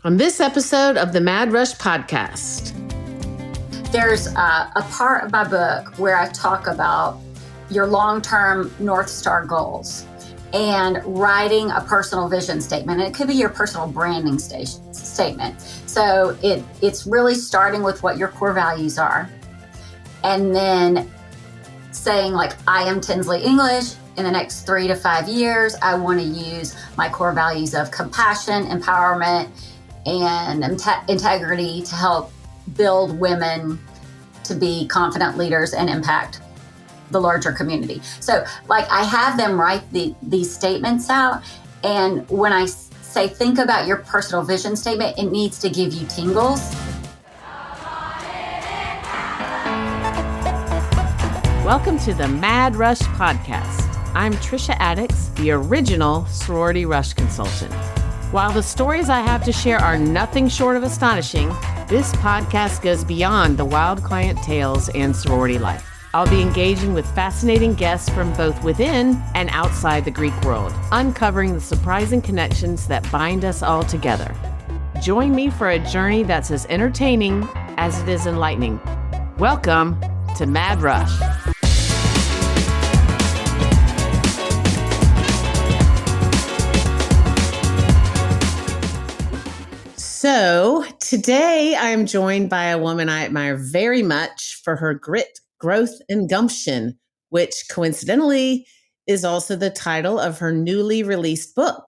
On this episode of the Mad Rush podcast. There's a part of my book where I talk about your long-term North Star goals and writing a personal vision statement. And it could be your personal branding statement. So it's really starting with what your core values are. And then saying like, I am Tinsley English. In the next 3 to 5 years, I want to use my core values of compassion, empowerment, and integrity to help build women to be confident leaders and impact the larger community. So like I have them write these statements out. And when I say, think about your personal vision statement, it needs to give you tingles. Welcome to the Mad Rush podcast. I'm Trisha Addix, the original sorority rush consultant. While the stories I have to share are nothing short of astonishing, this podcast goes beyond the wild client tales and sorority life. I'll be engaging with fascinating guests from both within and outside the Greek world, uncovering the surprising connections that bind us all together. Join me for a journey that's as entertaining as it is enlightening. Welcome to Mad Rush. So today I'm joined by a woman I admire very much for her grit, growth, and gumption, which coincidentally is also the title of her newly released book.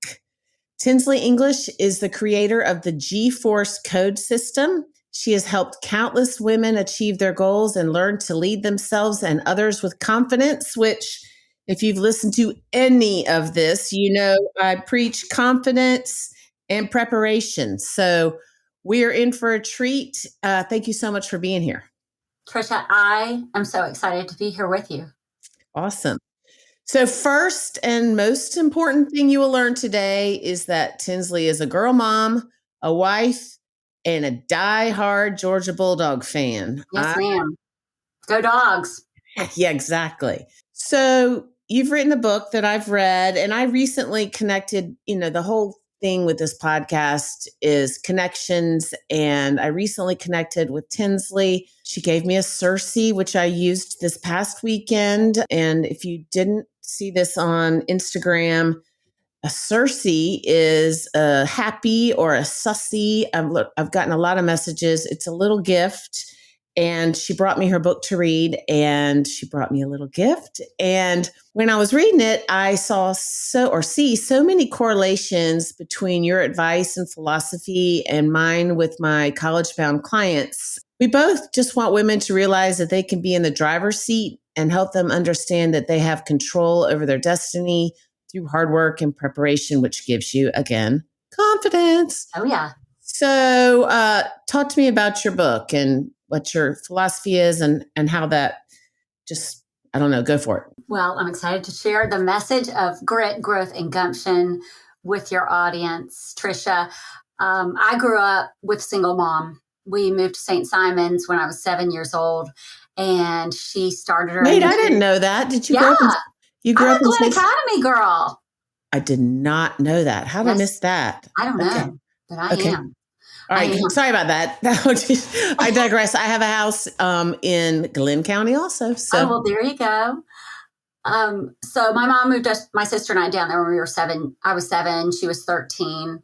Tinsley English is the creator of the G-Force code system. She has helped countless women achieve their goals and learn to lead themselves and others with confidence, which if you've listened to any of this, you know I preach confidence and preparation. So we are in for a treat. Thank you so much for being here. Trisha, I am so excited to be here with you. Awesome. So first and most important thing you will learn today is that Tinsley is a girl mom, a wife, and a die-hard Georgia Bulldog fan. Yes, ma'am. Go Dogs. Yeah, exactly. So you've written a book that I've read, and I recently connected, the whole thing with this podcast is connections. And I recently connected with Tinsley. She gave me a Cersei, which I used this past weekend. And if you didn't see this on Instagram, a Cersei is a happy or a sussy. I've gotten a lot of messages. It's a little gift. And she brought me her book to read, and she brought me a little gift. And when I was reading it, I see so many correlations between your advice and philosophy and mine with my college-bound clients. We both just want women to realize that they can be in the driver's seat and help them understand that they have control over their destiny through hard work and preparation, which gives you, again, confidence. Oh, yeah. So talk to me about your book and what your philosophy is and how that go for it. Well, I'm excited to share the message of grit, growth, and gumption with your audience, Trisha. I grew up with a single mom. We moved to St. Simon's when I was 7 years old, and she started her. Wait, I didn't know that. Did you grow up? You grew I'm up a in Glen Academy girl. I did not know that. How did I miss that? I don't know, but I am. All right. Sorry about that. I digress. I have a house in Glenn County also. So. Oh, well, there you go. So my mom moved my sister and I down there when we were 7. I was 7. She was 13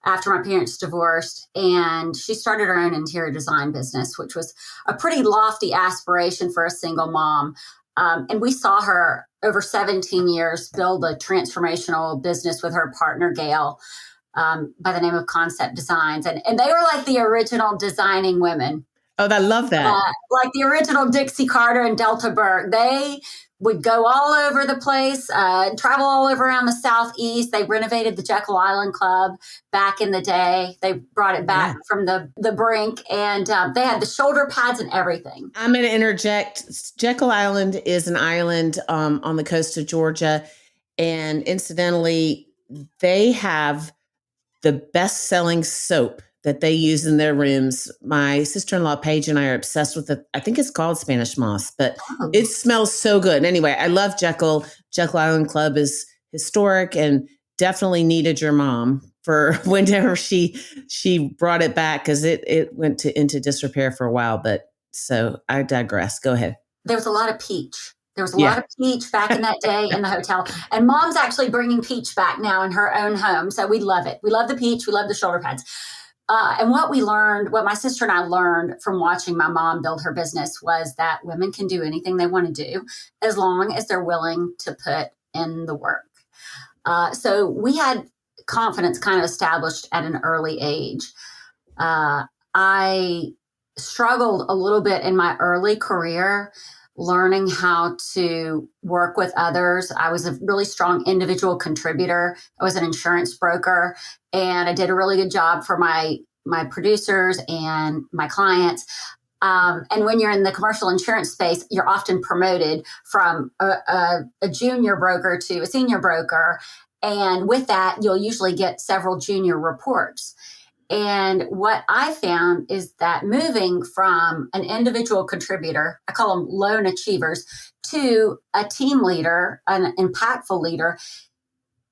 after my parents divorced. And she started her own interior design business, which was a pretty lofty aspiration for a single mom. And we saw her over 17 years build a transformational business with her partner, Gail. By the name of Concept Designs. And they were like the original designing women. Oh, I love that. Like the original Dixie Carter and Delta Burke. They would go all over the place, travel all over around the Southeast. They renovated the Jekyll Island Club back in the day. They brought it back from the brink, and they had the shoulder pads and everything. I'm going to interject. Jekyll Island is an island on the coast of Georgia. And incidentally, they have the best-selling soap that they use in their rooms. My sister-in-law, Paige, and I are obsessed with it. I think it's called Spanish Moss, but it smells so good. Anyway, I love Jekyll. Jekyll Island Club is historic and definitely needed your mom for whenever she brought it back, because it went into disrepair for a while. But so I digress. Go ahead. There was a lot of peach. There was a Yeah. lot of peach back in that day in the hotel. And Mom's actually bringing peach back now in her own home. So we love it. We love the peach. We love the shoulder pads. And what my sister and I learned from watching my mom build her business was that women can do anything they want to do as long as they're willing to put in the work. So we had confidence kind of established at an early age. I struggled a little bit in my early career learning how to work with others. I was a really strong individual contributor. I was an insurance broker, and I did a really good job for my producers and my clients. And when you're in the commercial insurance space, you're often promoted from a junior broker to a senior broker. And with that, you'll usually get several junior reports. And what I found is that moving from an individual contributor, I call them lone achievers, to a team leader, an impactful leader,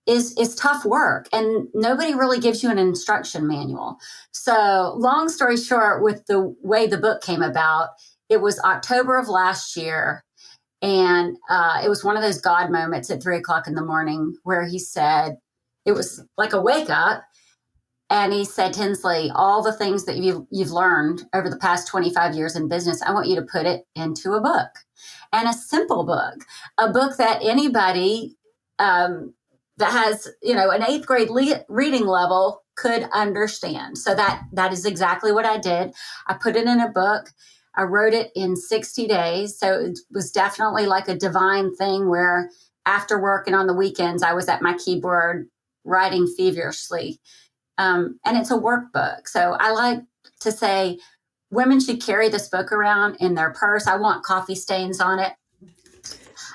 is tough work. And nobody really gives you an instruction manual. So long story short, with the way the book came about, it was October of last year. And it was one of those God moments at 3:00 in the morning where he said, it was like a wake up. And he said, Tinsley, all the things that you've learned over the past 25 years in business, I want you to put it into a book, and a simple book, a book that anybody that has, an 8th grade reading level could understand. So that is exactly what I did. I put it in a book. I wrote it in 60 days. So it was definitely like a divine thing where after work and on the weekends, I was at my keyboard writing feverishly. And it's a workbook. So I like to say women should carry this book around in their purse. I want coffee stains on it.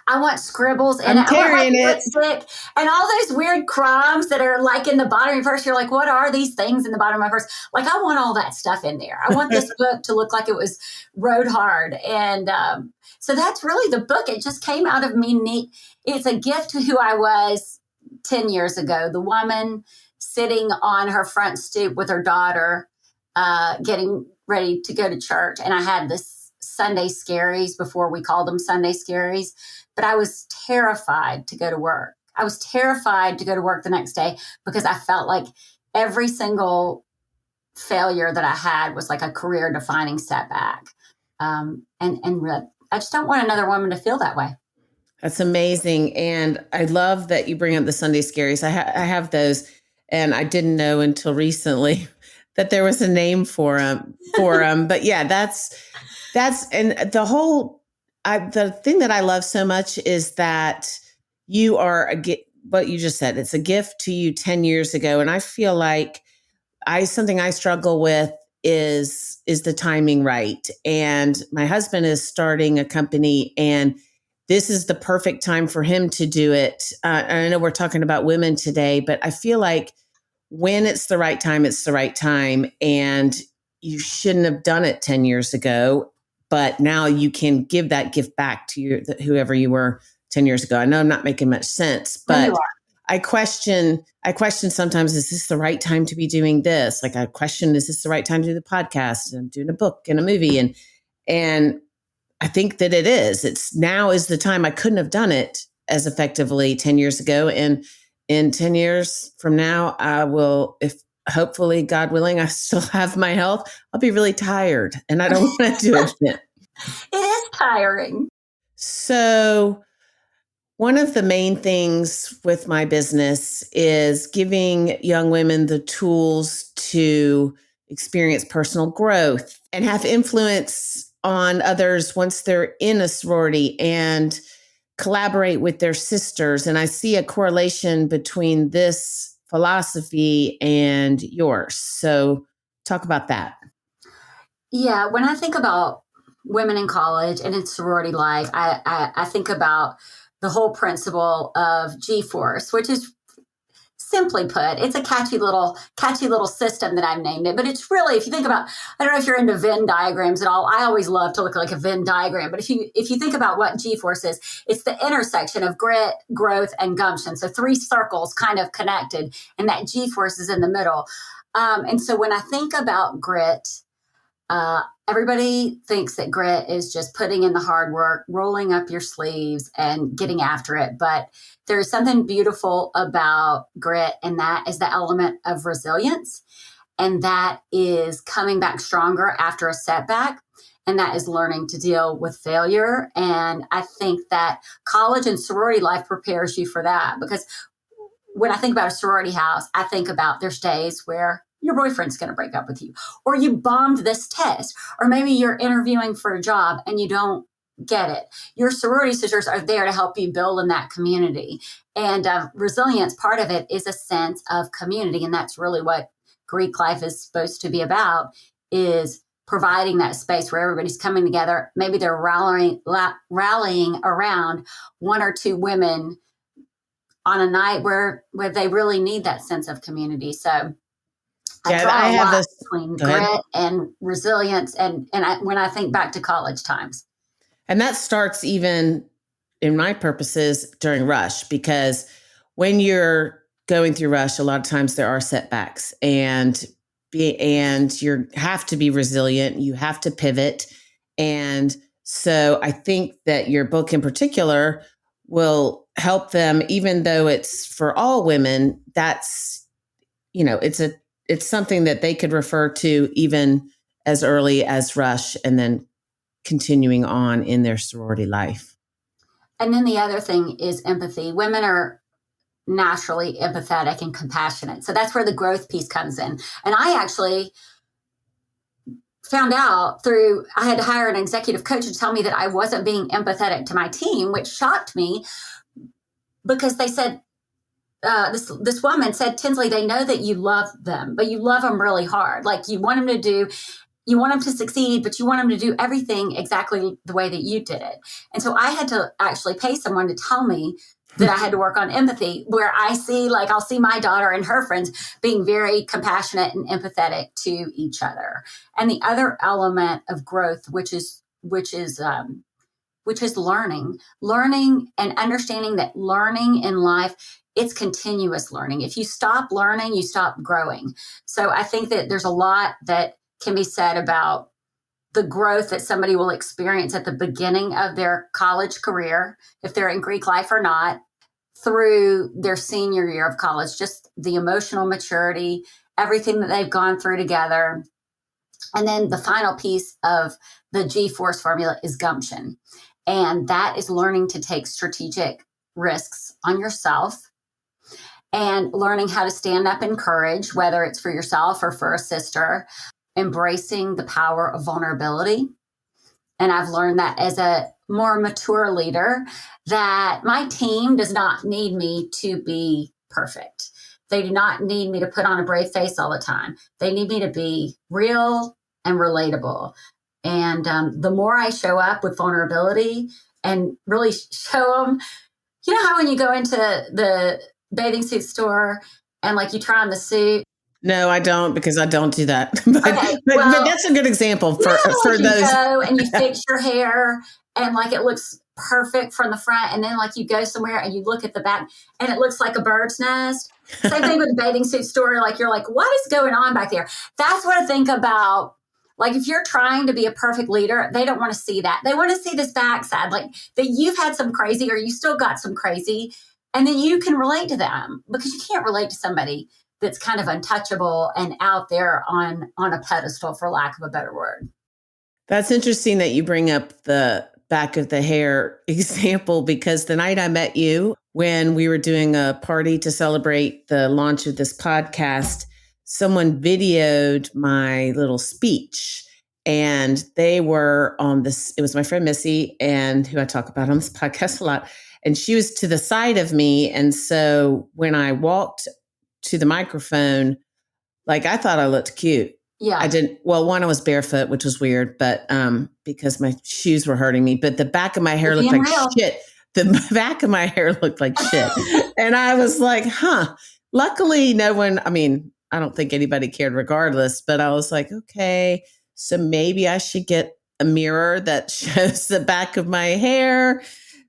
I want scribbles in it. I want lipstick and all those weird crumbs that are like in the bottom of your purse. You're like, what are these things in the bottom of my purse? Like, I want all that stuff in there. I want this book to look like it was rode hard. And so that's really the book. It just came out of me. It's a gift to who I was 10 years ago. The woman sitting on her front stoop with her daughter, getting ready to go to church. And I had this Sunday scaries before we called them Sunday scaries, but I was terrified to go to work. I was terrified to go to work the next day because I felt like every single failure that I had was like a career defining setback. And I just don't want another woman to feel that way. That's amazing. And I love that you bring up the Sunday scaries. I have those. And I didn't know until recently that there was a name for them. But yeah, that's and the thing that I love so much is that you are what you just said. It's a gift to you 10 years ago, and I feel like something I struggle with is the timing right. And my husband is starting a company, and this is the perfect time for him to do it. I know we're talking about women today, but I feel like when it's the right time, it's the right time. And you shouldn't have done it 10 years ago, but now you can give that gift back to whoever you were 10 years ago. I know I'm not making much sense, but I question sometimes, is this the right time to be doing this? Like I question, is this the right time to do the podcast and doing a book and a movie? And I think that it is. Now is the time. I couldn't have done it as effectively 10 years ago. And in 10 years from now, I will, if hopefully, God willing, I still have my health, I'll be really tired. And I don't want to do it. It is tiring. So one of the main things with my business is giving young women the tools to experience personal growth and have influence on others once they're in a sorority and collaborate with their sisters. And I see a correlation between this philosophy and yours. So talk about that. Yeah, when I think about women in college and in sorority life, I think about the whole principle of G-force, which is simply put, it's a catchy little system that I've named it. But it's really, if you think about, I don't know if you're into Venn diagrams at all. I always love to look like a Venn diagram. But if you think about what G-force is, it's the intersection of grit, growth, and gumption. So 3 circles kind of connected, and that G-force is in the middle. And so when I think about grit, everybody thinks that grit is just putting in the hard work, rolling up your sleeves and getting after it. But there's something beautiful about grit, and that is the element of resilience. And that is coming back stronger after a setback. And that is learning to deal with failure. And I think that college and sorority life prepares you for that, because when I think about a sorority house, I think about there's days where your boyfriend's going to break up with you, or you bombed this test, or maybe you're interviewing for a job and you don't get it. Your sorority sisters are there to help you build in that community. And resilience, part of it is a sense of community. And that's really what Greek life is supposed to be about, is providing that space where everybody's coming together. Maybe they're rallying around 1 or 2 women on a night where they really need that sense of community. So I draw a lot between grit and resilience, and when I think back to college times. And that starts even in my purposes during rush, because when you're going through rush, a lot of times there are setbacks, and you have to be resilient. You have to pivot. And so I think that your book in particular will help them, even though it's for all women. That's, it's something that they could refer to even as early as rush, and then continuing on in their sorority life. And then the other thing is empathy. Women are naturally empathetic and compassionate. So that's where the growth piece comes in. And I actually found out I had to hire an executive coach to tell me that I wasn't being empathetic to my team, which shocked me, because they said, this woman said, Tinsley, they know that you love them, but you love them really hard. Like you want them to succeed, but you want them to do everything exactly the way that you did it. And so I had to actually pay someone to tell me that I had to work on empathy, where I'll see my daughter and her friends being very compassionate and empathetic to each other. And the other element of growth, which is learning and understanding that learning in life, it's continuous learning. If you stop learning, you stop growing. So I think that there's a lot that can be said about the growth that somebody will experience at the beginning of their college career, if they're in Greek life or not, through their senior year of college, just the emotional maturity, everything that they've gone through together. And then the final piece of the G-force formula is gumption. And that is learning to take strategic risks on yourself and learning how to stand up in courage, whether it's for yourself or for a sister, embracing the power of vulnerability. And I've learned that as a more mature leader, that my team does not need me to be perfect. They do not need me to put on a brave face all the time. They need me to be real and relatable. And the more I show up with vulnerability and really show them, you know how when you go into the bathing suit store and like you try on the suit? No, I don't, because I don't do that. but that's a good example for those. You go and you fix your hair and like it looks perfect from the front, and then like you go somewhere and you look at the back and it looks like a bird's nest. Same thing with the bathing suit store. Like you're like, what is going on back there? That's what I think about. Like if you're trying to be a perfect leader, they don't want to see that. They want to see this backside, like that you've had some crazy or you still got some crazy, and then you can relate to them, because you can't relate to somebody that's kind of untouchable and out there on a pedestal, for lack of a better word. That's interesting that you bring up the back of the hair example, because the night I met you, when we were doing a party to celebrate the launch of this podcast, someone videoed my little speech, and they were on this. It was my friend Missy, and who I talk about on this podcast a lot. And she was to the side of me. And so when I walked to the microphone, like I thought I looked cute. Yeah. I didn't. Well, one, I was barefoot, which was weird, but because my shoes were hurting me, but the back of my hair looked like shit. The back of my hair looked like shit. And I was like, Luckily, no one, I mean, I don't think anybody cared regardless, but I was like, okay, so maybe I should get a mirror that shows the back of my hair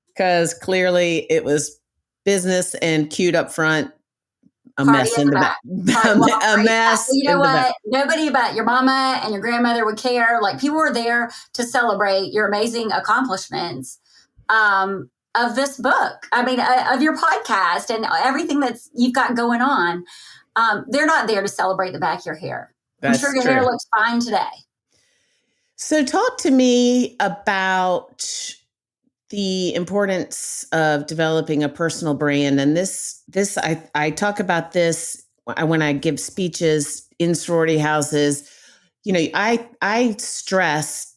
because clearly it was business and cute up front, a Party mess in in the the back. back, Well, a great. mess You know in the back. what? Nobody but your mama and your grandmother would care. Like people were there to celebrate your amazing accomplishments of this book. I mean, of your podcast and everything that's you've got going on. They're not there to celebrate the back of your hair. I'm sure That's your hair true. looks fine today. So, talk to me about the importance of developing a personal brand. And I talk about this when I give speeches in sorority houses. You know, I stress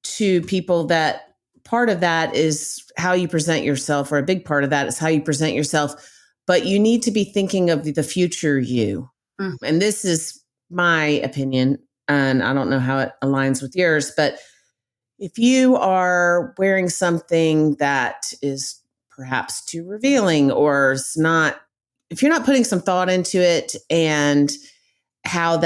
to people that part of that is how you present yourself, or a big part of that is how you present yourself. But you need to be thinking of the future you. Mm. And this is my opinion, and I don't know how it aligns with yours, but if you are wearing something that is perhaps too revealing or is not, if you're not putting some thought into it and how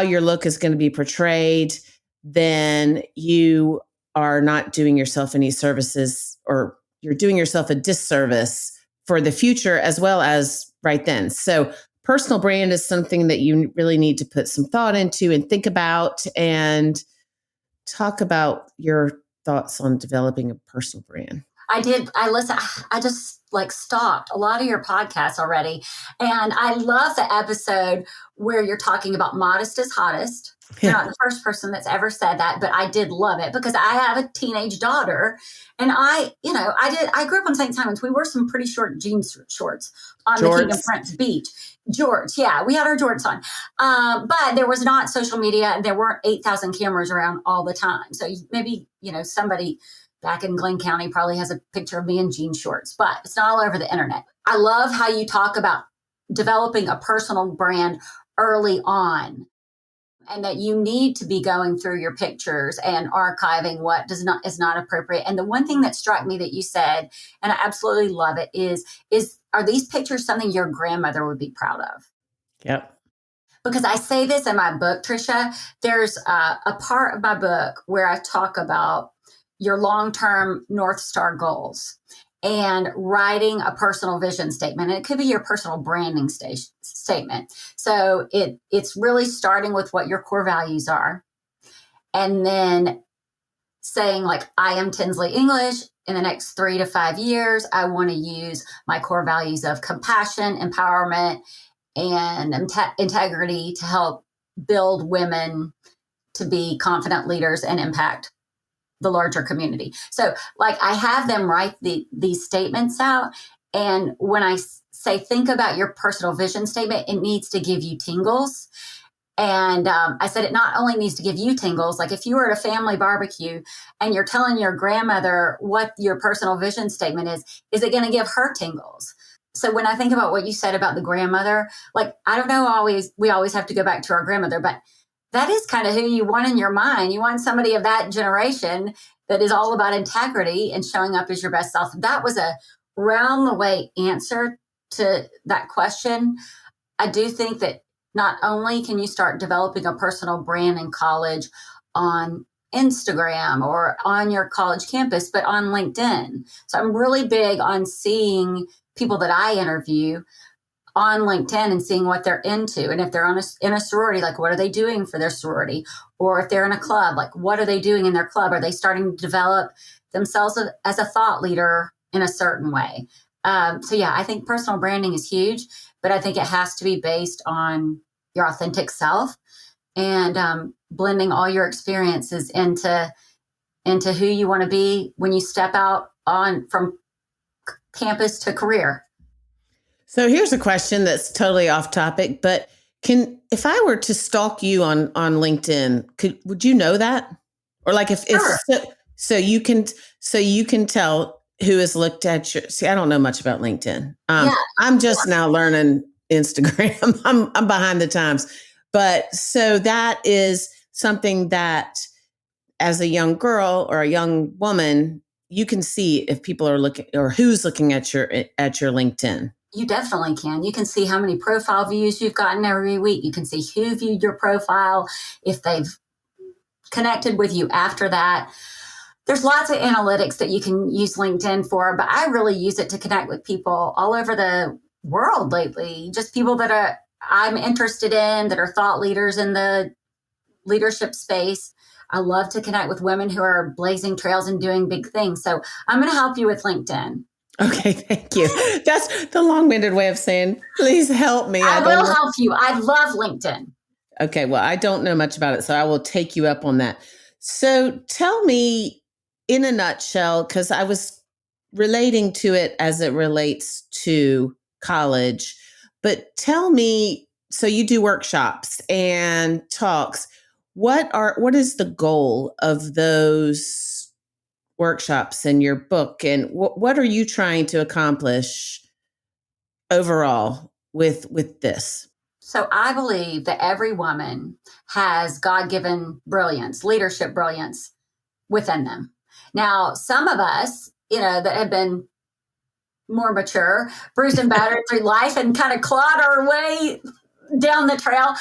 your look is going to be portrayed, then you are not doing yourself any services, or you're doing yourself a disservice for the future as well as right then. So personal brand is something that you really need to put some thought into and think about, and talk about your thoughts on developing a personal brand. I did. I listen. I just like stalked a lot of your podcasts already. And I love the episode where you're talking about modest is hottest. You're not the first person that's ever said that, but I did love it because I have a teenage daughter, and I grew up on St. Simon's. We wore some pretty short jeans shorts on the King of Prince Beach. Jorts, yeah, we had our jorts on. But there was not social media, and there weren't 8,000 cameras around all the time. So maybe, somebody back in Glenn County probably has a picture of me in jean shorts, but it's not all over the internet. I love how you talk about developing a personal brand early on, and that you need to be going through your pictures and archiving what is not appropriate. And the one thing that struck me that you said, and I absolutely love it, is are these pictures something your grandmother would be proud of? Yep. Because I say this in my book, Tricia, there's a part of my book where I talk about your long-term North Star goals and writing a personal vision statement. And it could be your personal branding statement. So it's really starting with what your core values are, and then saying like, I am Tinsley English. In the next 3 to 5 years, I want to use my core values of compassion, empowerment, and integrity to help build women to be confident leaders and impact the larger community. So like I have them write these statements out. And when I say, think about your personal vision statement, it needs to give you tingles. And I said, it not only needs to give you tingles, like if you were at a family barbecue and you're telling your grandmother what your personal vision statement is it going to give her tingles? So when I think about what you said about the grandmother, like, I don't know, we always have to go back to our grandmother, but that is kind of who you want in your mind. You want somebody of that generation that is all about integrity and showing up as your best self. That was a round the way answer to that question. I do think that not only can you start developing a personal brand in college on Instagram or on your college campus, but on LinkedIn. So I'm really big on seeing people that I interview on LinkedIn and seeing what they're into. And if they're in a sorority, like what are they doing for their sorority? Or if they're in a club, like what are they doing in their club? Are they starting to develop themselves as a thought leader in a certain way? So yeah, I think personal branding is huge, but I think it has to be based on your authentic self and blending all your experiences into who you want to be when you step out on from campus to career. So here's a question that's totally off topic, but if I were to stalk you on LinkedIn, would you know that? Or like Sure. so you can tell who has looked at your, see, I don't know much about LinkedIn. Yeah. I'm just now learning Instagram. I'm behind the times. But so that is something that as a young girl or a young woman, you can see if people are looking or who's looking at your LinkedIn. You definitely can. You can see how many profile views you've gotten every week. You can see who viewed your profile, if they've connected with you after that. There's lots of analytics that you can use LinkedIn for, but I really use it to connect with people all over the world lately. Just people that I'm interested in, that are thought leaders in the leadership space. I love to connect with women who are blazing trails and doing big things. So I'm going to help you with LinkedIn. Okay, thank you. That's the long-winded way of saying, please help me. I will help you. I love LinkedIn. Okay, well, I don't know much about it, so I will take you up on that. So tell me in a nutshell, because I was relating to it as it relates to college, but tell me, so you do workshops and talks. What is the goal of those workshops in your book, and what are you trying to accomplish overall with this? So I believe that every woman has God-given brilliance, leadership brilliance within them. Now, some of us, that have been more mature, bruised and battered through life and kind of clawed our way down the trail,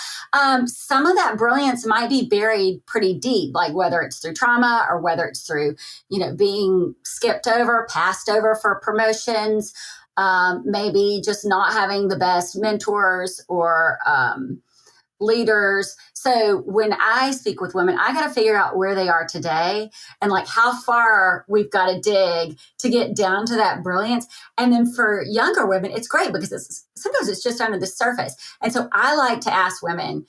some of that brilliance might be buried pretty deep, like whether it's through trauma or whether it's through, being skipped over, passed over for promotions, maybe just not having the best mentors or leaders. So when I speak with women, I got to figure out where they are today and like how far we've got to dig to get down to that brilliance. And then for younger women, it's great because sometimes it's just under the surface. And so I like to ask women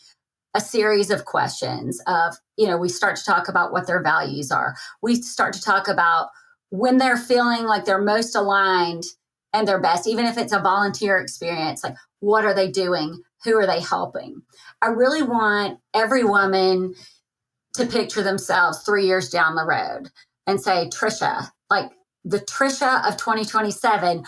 a series of questions of, we start to talk about what their values are. We start to talk about when they're feeling like they're most aligned and their best, even if it's a volunteer experience, like what are they doing? Who are they helping? I really want every woman to picture themselves 3 years down the road and say, Trisha, like the Trisha of 2027,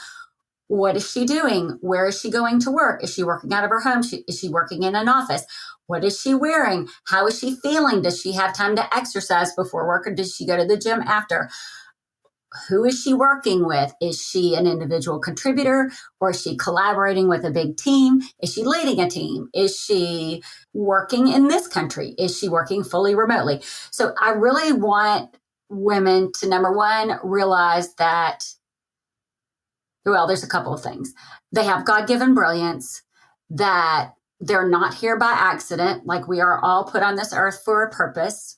what is she doing? Where is she going to work? Is she working out of her home? Is she working in an office? What is she wearing? How is she feeling? Does she have time to exercise before work, or does she go to the gym after? Who is she working with? Is she an individual contributor, or is she collaborating with a big team? Is she leading a team? Is she working in this country? Is she working fully remotely? So I really want women to, number one, realize that, well, there's a couple of things. They have God-given brilliance, that they're not here by accident, like we are all put on this earth for a purpose,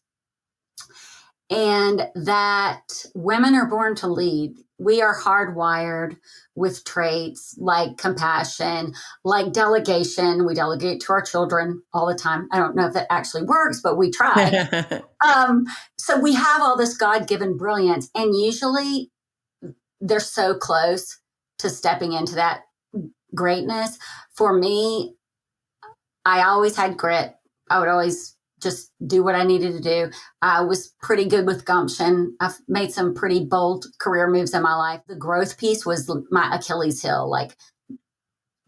and that women are born to lead. We are hardwired with traits like compassion, like delegation. We delegate to our children all the time. I don't know if that actually works, but we try. So we have all this God-given brilliance, and usually they're so close to stepping into that greatness. For me, I always had grit. I would always just do what I needed to do. I was pretty good with gumption. I've made some pretty bold career moves in my life. The growth piece was my Achilles heel. Like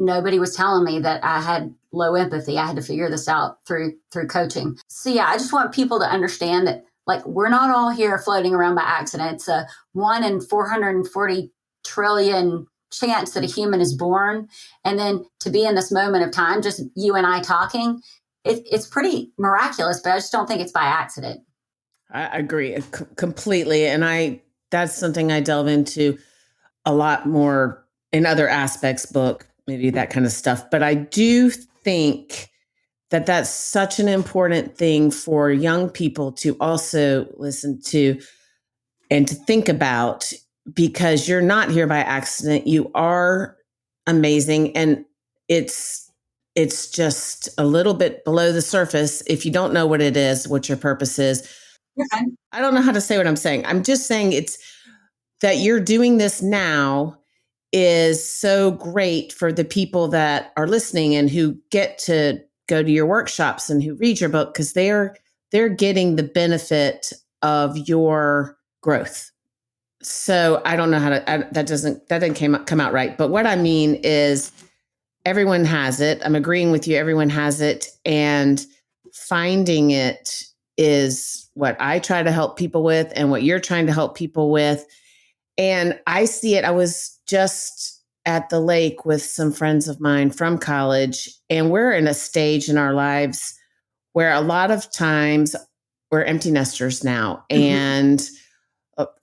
nobody was telling me that I had low empathy. I had to figure this out through coaching. So yeah, I just want people to understand that like we're not all here floating around by accident. It's a 1 in 440 trillion chance that a human is born. And then to be in this moment of time, just you and I talking, it's pretty miraculous, but I just don't think it's by accident. I agree completely. And that's something I delve into a lot more in other aspects, book, maybe that kind of stuff. But I do think that that's such an important thing for young people to also listen to and to think about, because you're not here by accident. You are amazing. And it's just a little bit below the surface. If you don't know what it is, what your purpose is, Okay. I don't know how to say what I'm saying. I'm just saying it's that you're doing this now is so great for the people that are listening and who get to go to your workshops and who read your book, because they're getting the benefit of your growth. So I don't know how to, that didn't come out right. But what I mean is everyone has it. I'm agreeing with you. Everyone has it. And finding it is what I try to help people with and what you're trying to help people with. And I see it. I was just at the lake with some friends of mine from college, and we're in a stage in our lives where a lot of times we're empty nesters now. And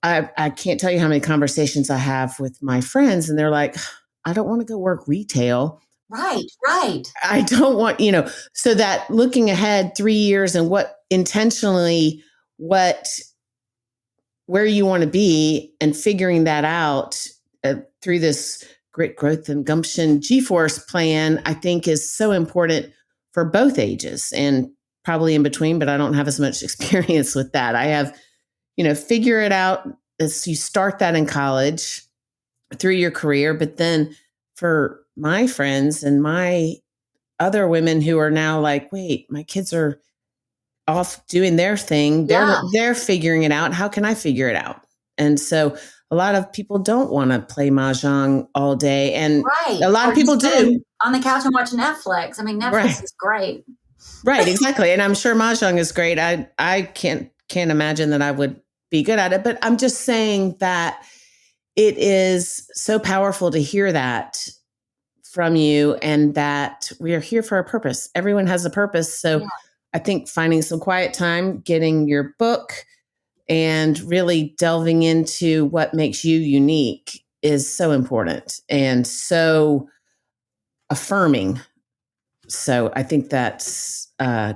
I can't tell you how many conversations I have with my friends, and they're like, I don't want to go work retail. Right, right. I don't want, so that looking ahead 3 years and what intentionally, where you want to be and figuring that out through this Grit, Growth, and Gumption G-Force plan, I think is so important for both ages and probably in between, but I don't have as much experience with that. I have, figure it out as you start that in college through your career. But then for my friends and my other women who are now like, wait, my kids are off doing their thing. They're figuring it out. How can I figure it out? And so a lot of people don't want to play mahjong all day. And a lot of people do. On the couch and watch Netflix. I mean, Netflix is great. Right, exactly. And I'm sure mahjong is great. I can't imagine that I would be good at it. But I'm just saying that it is so powerful to hear that from you, and that we are here for a purpose. Everyone has a purpose. So I think finding some quiet time, getting your book, and really delving into what makes you unique is so important and so affirming. So I think that's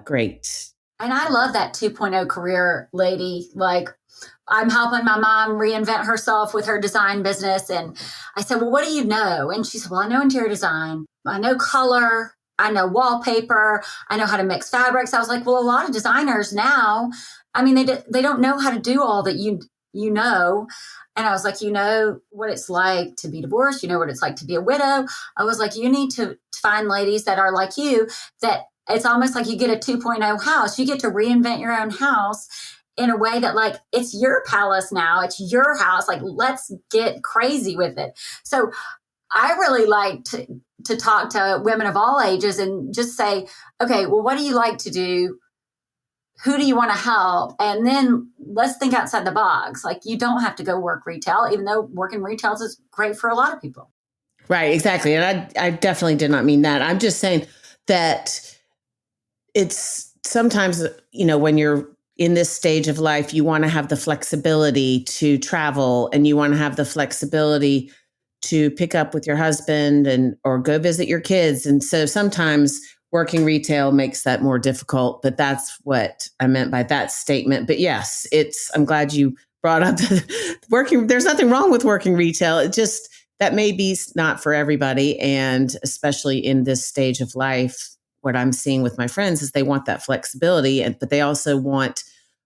great. And I love that 2.0 career lady. Like, I'm helping my mom reinvent herself with her design business. And I said, well, what do you know? And she said, well, I know interior design. I know color. I know wallpaper. I know how to mix fabrics. I was like, well, a lot of designers now, I mean, they don't know how to do all that you know. And I was like, you know what it's like to be divorced. You know what it's like to be a widow. I was like, you need to find ladies that are like you, that it's almost like you get a 2.0 house. You get to reinvent your own house in a way that, like, it's your palace now. It's your house. Like, let's get crazy with it. So I really like to talk to women of all ages and just say, okay, well, what do you like to do? Who do you want to help? And then let's think outside the box. Like, you don't have to go work retail, even though working retail is great for a lot of people. Right, exactly. And I definitely did not mean that. I'm just saying that it's sometimes, when you're in this stage of life, you want to have the flexibility to travel, and you want to have the flexibility to pick up with your husband or go visit your kids. And so sometimes working retail makes that more difficult, but that's what I meant by that statement. But yes, I'm glad you brought up working. There's nothing wrong with working retail. It just, that may be not for everybody. And especially in this stage of life, what I'm seeing with my friends is they want that flexibility, but they also want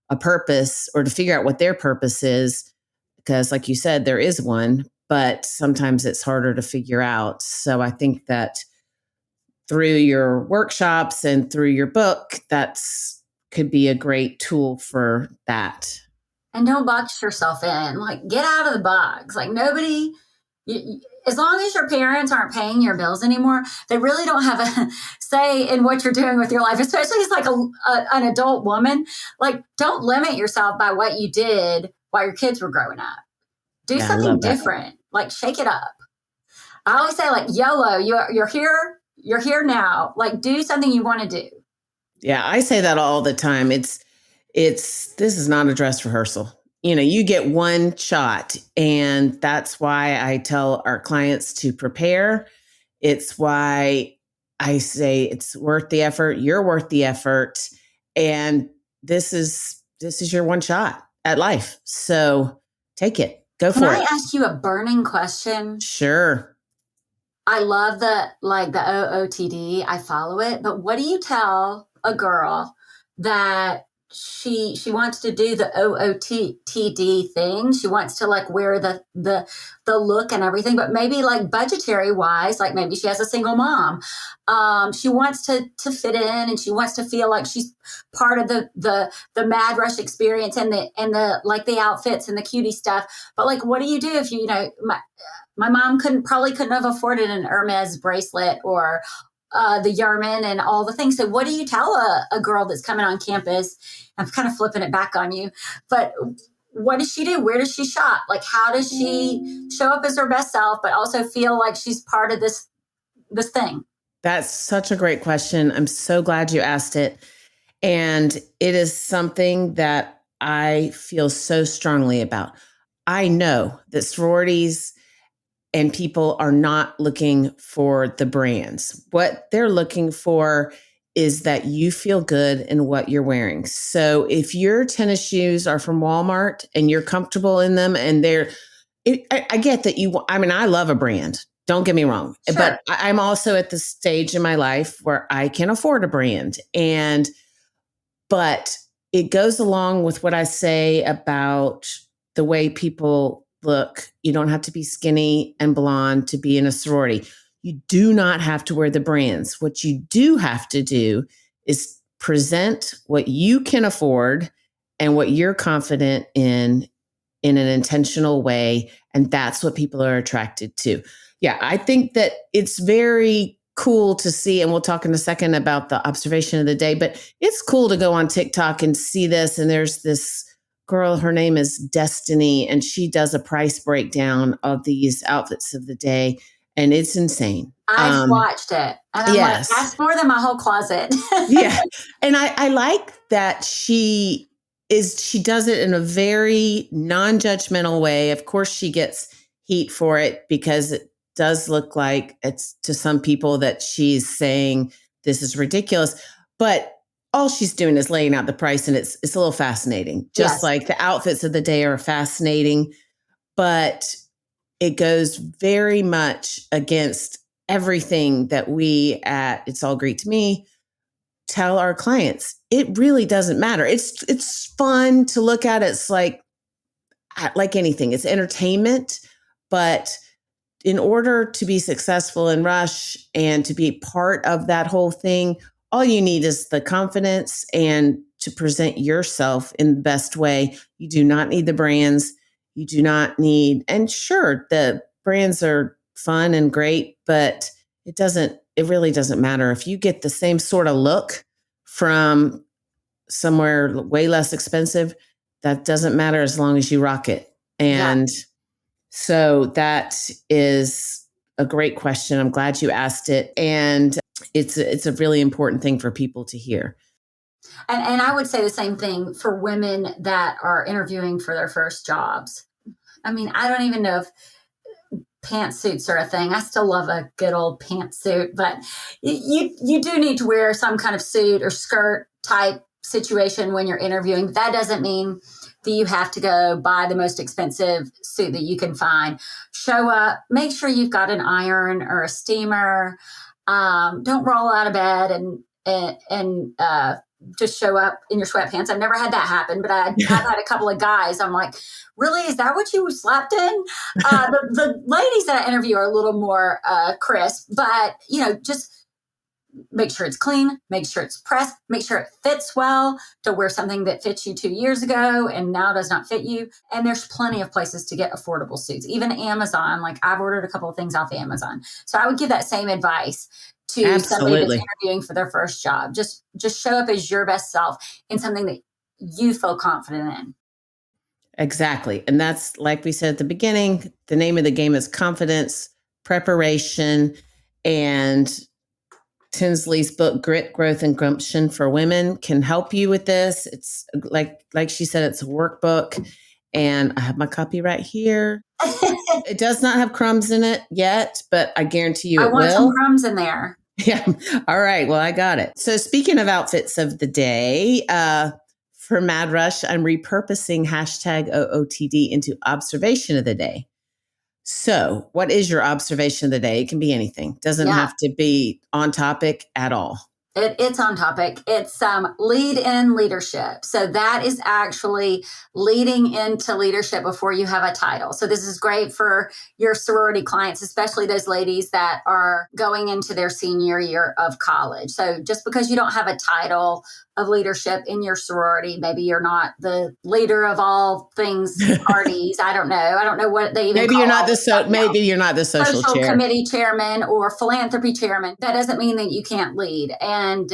a purpose, or to figure out what their purpose is. Because like you said, there is one, but sometimes it's harder to figure out. So I think that through your workshops and through your book, could be a great tool for that. And don't box yourself in. Like, get out of the box. Like, nobody, as long as your parents aren't paying your bills anymore, they really don't have a say in what you're doing with your life, especially as like an adult woman. Like, don't limit yourself by what you did while your kids were growing up. Do something different. Like, shake it up. I always say, like, YOLO, you're here now. Like, do something you want to do. Yeah, I say that all the time. This is not a dress rehearsal. You get one shot, and that's why I tell our clients to prepare. It's why I say it's worth the effort. You're worth the effort. And this is your one shot at life. So take it. Go for it. Can I ask you a burning question? Sure. I love the OOTD. I follow it. But what do you tell a girl that she wants to do the OOTD thing? She wants to, like, wear the look and everything, but maybe, like, budgetary wise, like, maybe she has a single mom. She wants to fit in, and she wants to feel like she's part of the Mad Rush experience and the like, the outfits and the cutie stuff. But, like, what do you do if my mom couldn't have afforded an Hermes bracelet or the Yarman and all the things. So what do you tell a girl that's coming on campus? I'm kind of flipping it back on you, but what does she do? Where does she shop? Like, how does she show up as her best self, but also feel like she's part of this thing? That's such a great question. I'm so glad you asked it. And it is something that I feel so strongly about. I know that sororities and people are not looking for the brands. What they're looking for is that you feel good in what you're wearing. So if your tennis shoes are from Walmart and you're comfortable in them and I get that I love a brand. Don't get me wrong. Sure. But I'm also at the stage in my life where I can afford a brand. But it goes along with what I say about the way people look. You don't have to be skinny and blonde to be in a sorority. You do not have to wear the brands. What you do have to do is present what you can afford and what you're confident in an intentional way. And that's what people are attracted to. Yeah, I think that it's very cool to see, and we'll talk in a second about the observation of the day, but it's cool to go on TikTok and see this. And there's this girl, her name is Destiny, and she does a price breakdown of these outfits of the day. And it's insane. I've watched it. And I'm like, that's more than my whole closet. Yeah. And I like that she does it in a very non-judgmental way. Of course, she gets heat for it because it does look like it's to some people that she's saying this is ridiculous, but all she's doing is laying out the price, and it's a little fascinating. Just like the outfits of the day are fascinating, but it goes very much against everything that we at It's All Greek to Me tell our clients. It really doesn't matter. It's fun to look at. It's like anything. It's entertainment, but in order to be successful in Rush and to be part of that whole thing, all you need is the confidence and to present yourself in the best way. You do not need the brands. You do not need, and sure, the brands are fun and great, but it really doesn't matter. If you get the same sort of look from somewhere way less expensive, that doesn't matter as long as you rock it. And so that is a great question. I'm glad you asked it. And it's a really important thing for people to hear. And I would say the same thing for women that are interviewing for their first jobs. I mean, I don't even know if pantsuits are a thing. I still love a good old pantsuit, but you do need to wear some kind of suit or skirt type situation when you're interviewing. That doesn't mean that you have to go buy the most expensive suit that you can find. Show up, make sure you've got an iron or a steamer. Don't roll out of bed and just show up in your sweatpants. I've never had that happen, but I've had a couple of guys. I'm like, really? Is that what you slept in? The ladies that I interview are a little more crisp, but just make sure it's clean, make sure it's pressed, make sure it fits well. To wear something that fits you 2 years ago and now does not fit you. And there's plenty of places to get affordable suits, even Amazon. Like I've ordered a couple of things off Amazon. So I would give that same advice to somebody that's interviewing for their first job. Just show up as your best self in something that you feel confident in. Exactly. And that's, like we said at the beginning, the name of the game is confidence, preparation, and Tinsley's book, Grit, Growth, and Gumption for Women can help you with this. It's like she said, it's a workbook, and I have my copy right here. It does not have crumbs in it yet, but I guarantee you it will. I want some crumbs in there. Yeah. All right. Well, I got it. So speaking of outfits of the day, for Mad Rush, I'm repurposing hashtag OOTD into observation of the day. So what is your observation of the day? It can be anything. Doesn't have to be on topic at all. It's on topic. It's lead in leadership. So that is actually leading into leadership before you have a title. So this is great for your sorority clients, especially those ladies that are going into their senior year of college. So just because you don't have a title of leadership in your sorority, maybe you're not the leader of all things parties. I don't know. I don't know what they even maybe call you're not the social chair. Committee chairman or philanthropy chairman. That doesn't mean that you can't lead. And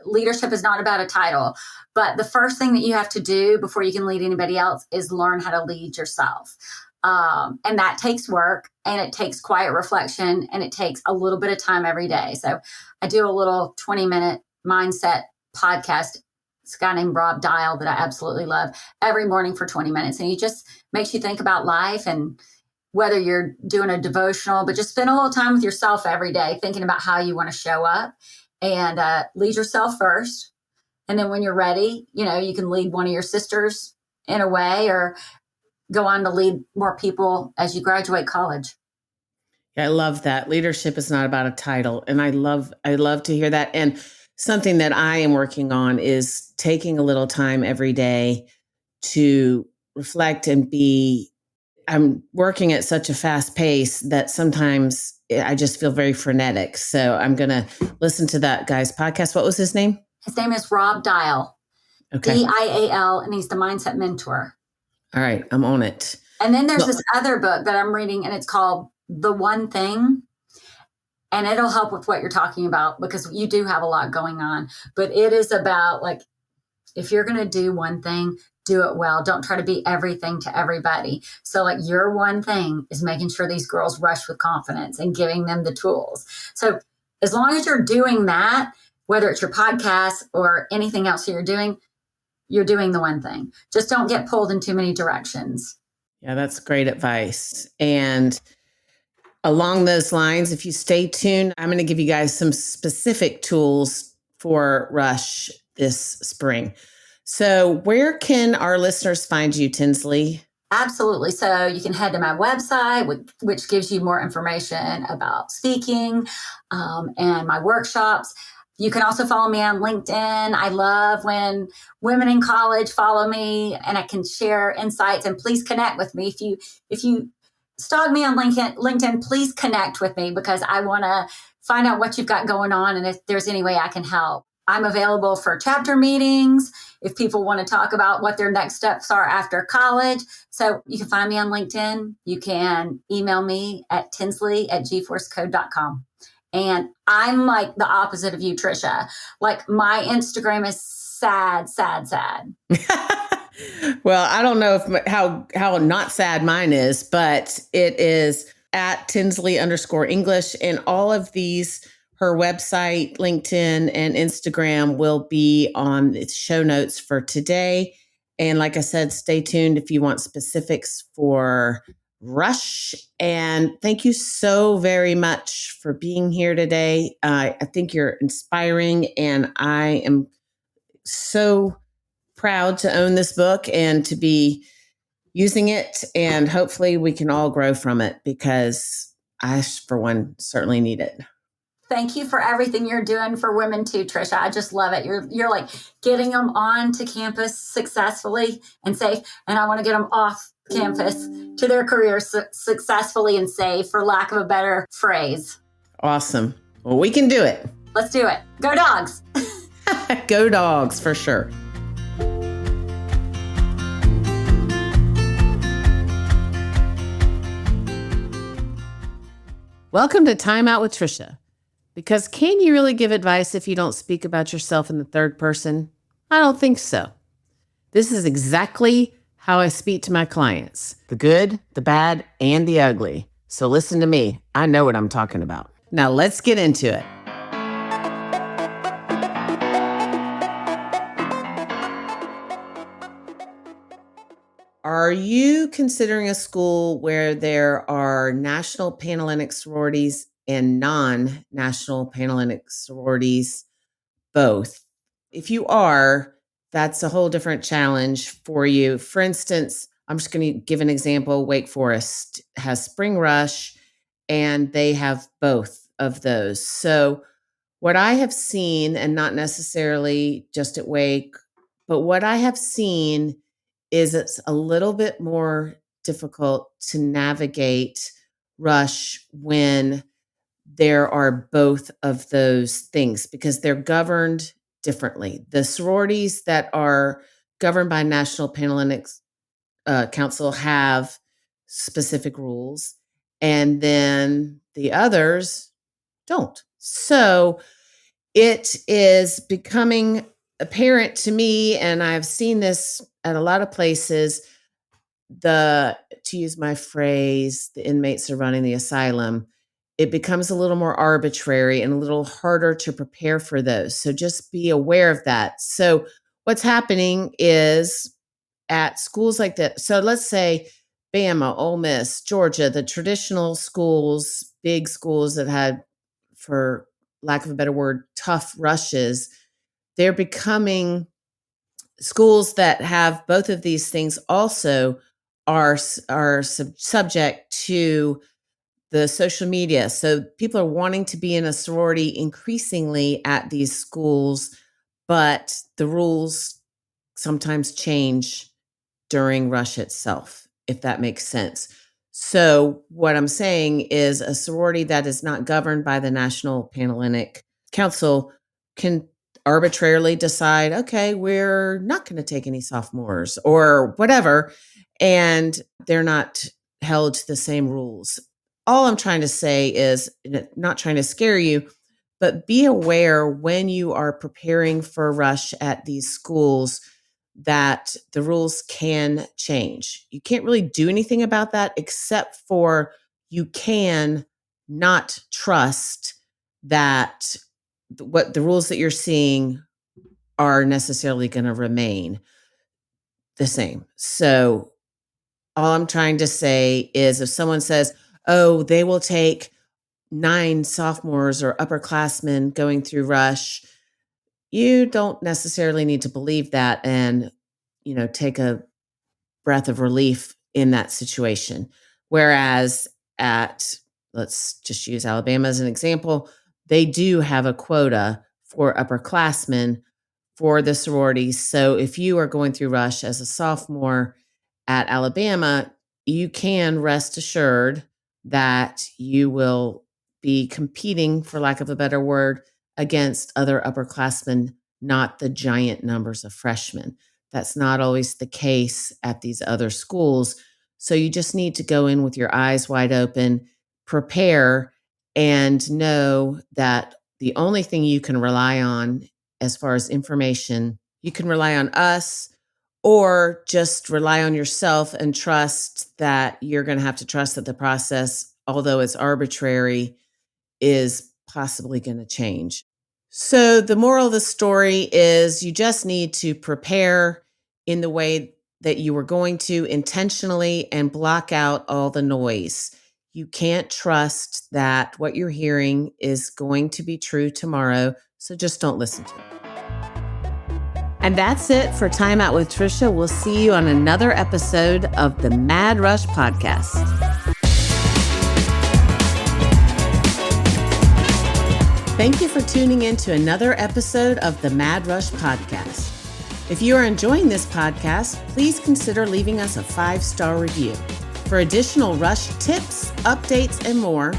leadership is not about a title, but the first thing that you have to do before you can lead anybody else is learn how to lead yourself. And that takes work, and it takes quiet reflection, and it takes a little bit of time every day. So I do a little 20-minute mindset podcast. It's a guy named Rob Dial that I absolutely love, every morning for 20 minutes. And he just makes you think about life, and whether you're doing a devotional, but just spend a little time with yourself every day, thinking about how you want to show up, and lead yourself first. And then when you're ready, you can lead one of your sisters in a way, or go on to lead more people as you graduate college. Yeah, I love that. Leadership is not about a title. And I love to hear that. And something that I am working on is taking a little time every day to reflect and I'm working at such a fast pace that sometimes I just feel very frenetic. So I'm going to listen to that guy's podcast. What was his name? His name is Rob Dial. Okay. Dial, and he's the mindset mentor. All right, I'm on it. And then there's this other book that I'm reading, and it's called The One Thing. And it'll help with what you're talking about, because you do have a lot going on. But it is about, like, if you're going to do one thing, do it well. Don't try to be everything to everybody. So, like, your one thing is making sure these girls rush with confidence and giving them the tools. So as long as you're doing that, whether it's your podcast or anything else that you're doing the one thing. Just don't get pulled in too many directions. Yeah, that's great advice. And along those lines, if you stay tuned, I'm going to give you guys some specific tools for Rush this spring. So where can our listeners find you, Tinsley? Absolutely. So you can head to my website, which gives you more information about speaking and my workshops. You can also follow me on LinkedIn. I love when women in college follow me, and I can share insights. And please connect with me. If you stalk me on LinkedIn, please connect with me, because I want to find out what you've got going on and if there's any way I can help. I'm available for chapter meetings if people want to talk about what their next steps are after college. So you can find me on LinkedIn. You can email me at tinsley@gforcecode.com. And I'm like the opposite of you, Trisha. Like, my Instagram is sad. Well, I don't know how not sad mine is, but it is at Tinsley_English. And all of these, her website, LinkedIn, and Instagram will be on its show notes for today. And like I said, stay tuned if you want specifics for Rush. And thank you so very much for being here today. I think you're inspiring, and I am so proud to own this book and to be using it. And hopefully we can all grow from it, because I, for one, certainly need it. Thank you for everything you're doing for women too, Trisha. I just love it. You're like getting them on to campus successfully and safe, and I want to get them off campus to their careers successfully and safe, for lack of a better phrase. Awesome. Well, we can do it. Let's do it. Go Dogs. Go Dogs, for sure. Welcome to Time Out with Trisha. Because can you really give advice if you don't speak about yourself in the third person? I don't think so. This is exactly how I speak to my clients: the good, the bad, and the ugly. So listen to me. I know what I'm talking about. Now let's get into it. Are you considering a school where there are national Panhellenic sororities and non-national Panhellenic sororities, both? If you are, that's a whole different challenge for you. For instance, I'm just going to give an example. Wake Forest has Spring Rush, and they have both of those. So what I have seen, and not necessarily just at Wake, but what I have seen is it's a little bit more difficult to navigate Rush when there are both of those things, because they're governed differently. The sororities that are governed by National Panhellenic Council have specific rules, and then the others don't. So it is becoming apparent to me, and I've seen this at a lot of places, to use my phrase, the inmates are running the asylum. It becomes a little more arbitrary and a little harder to prepare for those. So just be aware of that. So what's happening is at schools like that. So let's say Bama, Ole Miss, Georgia, the traditional schools, big schools that had, for lack of a better word, tough rushes, they're becoming schools that have both of these things also are subject to the social media. So people are wanting to be in a sorority increasingly at these schools, but the rules sometimes change during rush itself, if that makes sense. So what I'm saying is a sorority that is not governed by the National Panhellenic Council can arbitrarily decide, okay, we're not going to take any sophomores or whatever, and they're not held to the same rules. All I'm trying to say is, not trying to scare you, but be aware when you are preparing for rush at these schools that the rules can change. You can't really do anything about that except for you can not trust that what the rules that you're seeing are necessarily going to remain the same. So all I'm trying to say is if someone says, oh, they will take 9 sophomores or upperclassmen going through rush, you don't necessarily need to believe that and, take a breath of relief in that situation. Whereas let's just use Alabama as an example, they do have a quota for upperclassmen for the sororities. So if you are going through rush as a sophomore at Alabama, you can rest assured that you will be competing, for lack of a better word, against other upperclassmen, not the giant numbers of freshmen. That's not always the case at these other schools. So you just need to go in with your eyes wide open, prepare, and know that the only thing you can rely on as far as information, you can rely on us or just rely on yourself and trust that you're going to have to trust that the process, although it's arbitrary, is possibly going to change. So the moral of the story is you just need to prepare in the way that you were going to intentionally and block out all the noise. You can't trust that what you're hearing is going to be true tomorrow, so just don't listen to it. And that's it for Time Out with Trisha. We'll see you on another episode of the Mad Rush Podcast. Thank you for tuning in to another episode of the Mad Rush Podcast. If you are enjoying this podcast, please consider leaving us a 5-star review. For additional Rush tips, updates, and more,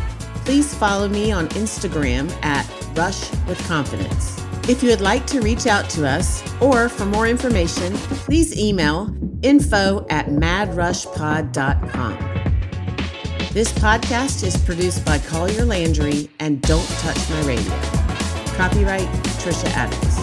please follow me on Instagram at Rush with Confidence. If you would like to reach out to us or for more information, please email info@madrushpod.com. This podcast is produced by Collier Landry and Don't Touch My Radio. Copyright Trisha Adams.